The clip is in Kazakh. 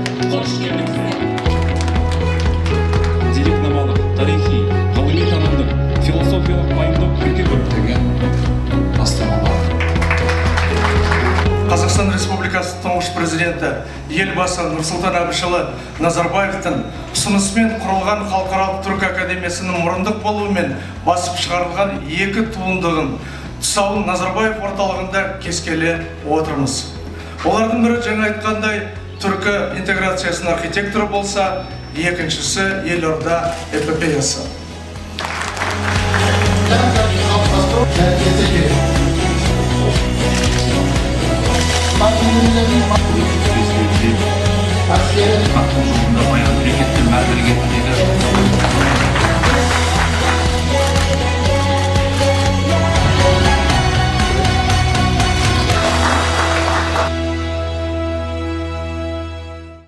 Қош келдіңіздер. Дерекнамалық, тарихи, ғылыми танымдық, философиялық пайымдық өте көптеген бастамалар. Қазақстан Республикасы тұңғыш президенті елбасы Нұрсұлтан Әбішұлы Назарбаевтың ұсынысымен құрылған Халықаралық түркі академиясының мұрындық болуымен басып шығарылған екі туындығын тұсауын Назарбаев орталығында кескелі отырмыз. Олардың бірі жаңа айтқандай түркі интеграциясының архитекторы болса, екіншісі елорда эпопеясы. Thank you.